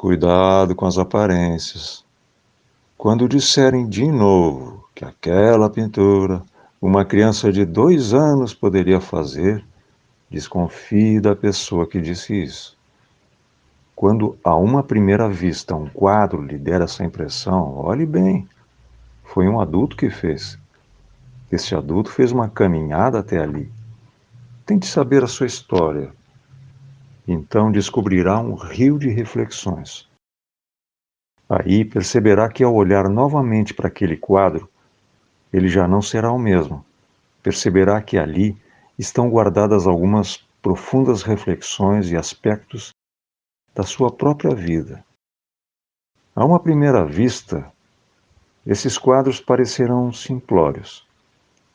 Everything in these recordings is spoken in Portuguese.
Cuidado com as aparências. Quando disserem de novo que aquela pintura uma criança de 2 anos poderia fazer, desconfie da pessoa que disse isso. Quando a uma primeira vista um quadro lhe der essa impressão, olhe bem. Foi um adulto que fez. Esse adulto fez uma caminhada até ali. Tente saber a sua história. Então descobrirá um rio de reflexões. Aí perceberá que ao olhar novamente para aquele quadro, ele já não será o mesmo. Perceberá que ali estão guardadas algumas profundas reflexões e aspectos da sua própria vida. A uma primeira vista, esses quadros parecerão simplórios,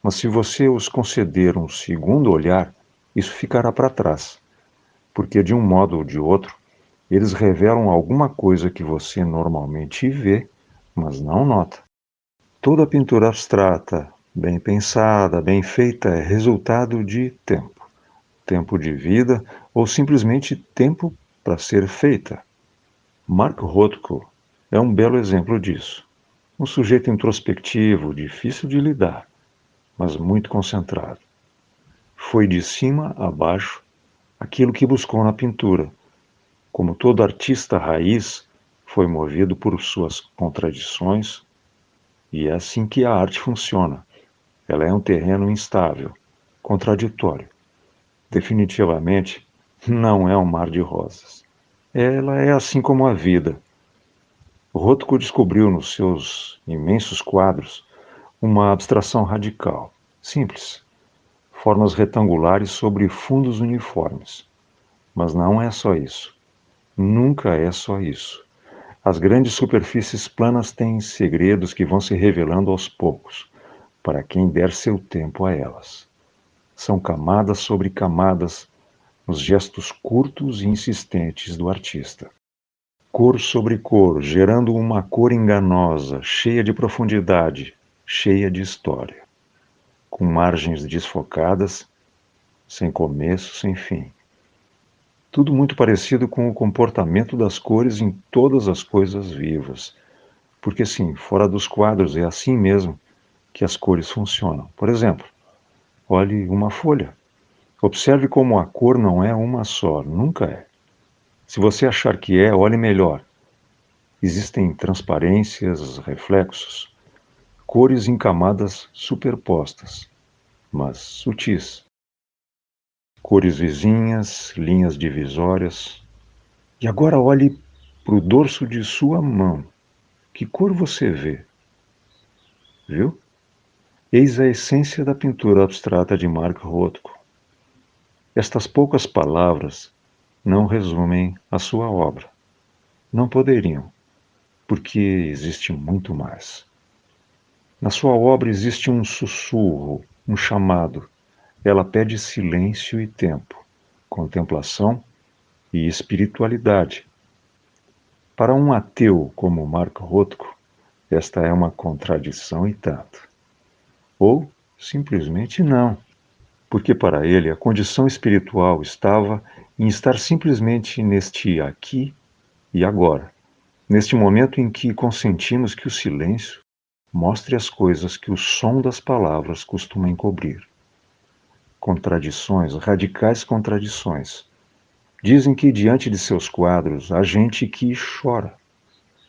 mas se você os conceder um segundo olhar, isso ficará para trás, porque de um modo ou de outro, eles revelam alguma coisa que você normalmente vê, mas não nota. Toda pintura abstrata, bem pensada, bem feita, é resultado de tempo. Tempo de vida ou simplesmente tempo para ser feita. Mark Rothko é um belo exemplo disso. Um sujeito introspectivo, difícil de lidar, mas muito concentrado. Foi de cima a baixo aquilo que buscou na pintura. Como todo artista raiz, foi movido por suas contradições, e é assim que a arte funciona. Ela é um terreno instável, contraditório. Definitivamente, não é um mar de rosas. Ela é assim como a vida. Rothko descobriu nos seus imensos quadros uma abstração radical, simples, formas retangulares sobre fundos uniformes. Mas não é só isso. Nunca é só isso. As grandes superfícies planas têm segredos que vão se revelando aos poucos, para quem der seu tempo a elas. São camadas sobre camadas nos gestos curtos e insistentes do artista. Cor sobre cor, gerando uma cor enganosa, cheia de profundidade, cheia de história, com margens desfocadas, sem começo, sem fim. Tudo muito parecido com o comportamento das cores em todas as coisas vivas. Porque sim, fora dos quadros é assim mesmo que as cores funcionam. Por exemplo, olhe uma folha. Observe como a cor não é uma só, nunca é. Se você achar que é, olhe melhor. Existem transparências, reflexos, cores em camadas superpostas, mas sutis. Cores vizinhas, linhas divisórias. E agora olhe para o dorso de sua mão. Que cor você vê? Viu? Eis a essência da pintura abstrata de Mark Rothko. Estas poucas palavras não resumem a sua obra. Não poderiam, porque existe muito mais. Na sua obra existe um sussurro, um chamado. Ela pede silêncio e tempo, contemplação e espiritualidade. Para um ateu como Mark Rothko, esta é uma contradição e tanto. Ou simplesmente não, porque para ele a condição espiritual estava em estar simplesmente neste aqui e agora, neste momento em que consentimos que o silêncio mostre as coisas que o som das palavras costuma encobrir. Contradições, radicais contradições. Dizem que diante de seus quadros há gente que chora,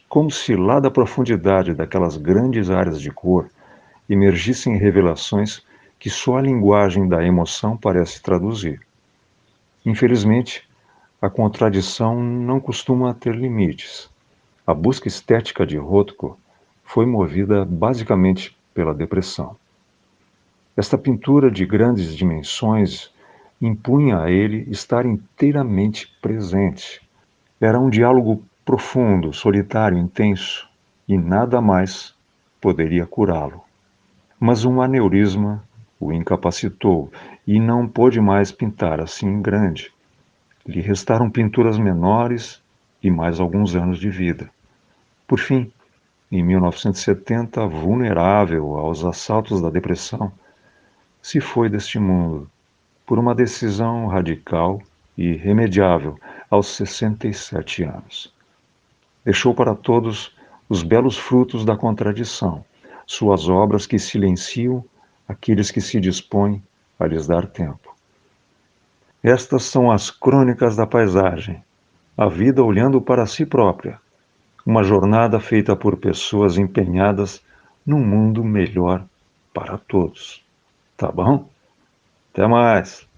como se lá da profundidade daquelas grandes áreas de cor emergissem revelações que só a linguagem da emoção parece traduzir. Infelizmente, a contradição não costuma ter limites. A busca estética de Rothko foi movida basicamente pela depressão. Esta pintura de grandes dimensões impunha a ele estar inteiramente presente. Era um diálogo profundo, solitário, intenso, e nada mais poderia curá-lo. Mas um aneurisma o incapacitou e não pôde mais pintar assim grande. Lhe restaram pinturas menores e mais alguns anos de vida. Por fim, em 1970, vulnerável aos assaltos da depressão, se foi deste mundo por uma decisão radical e irremediável aos 67 anos. Deixou para todos os belos frutos da contradição, suas obras que silenciam aqueles que se dispõem a lhes dar tempo. Estas são as crônicas da paisagem, a vida olhando para si própria, uma jornada feita por pessoas empenhadas num mundo melhor para todos. Tá bom? Até mais!